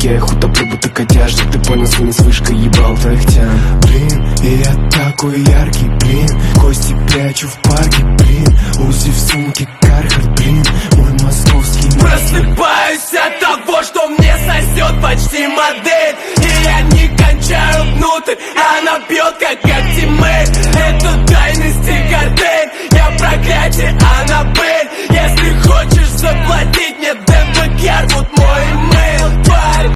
я их утоплю, будто котяжник. Ты понял, свинец вышка, ебал твоих тян. Блин, и я такой яркий, блин. Кости прячу в парке, блин. Узи в сумке, Кархард, блин. Мой московский просыпаюсь от того, что мне сосет почти модель. И я не кончаю внутрь, она бьет как ультимейт.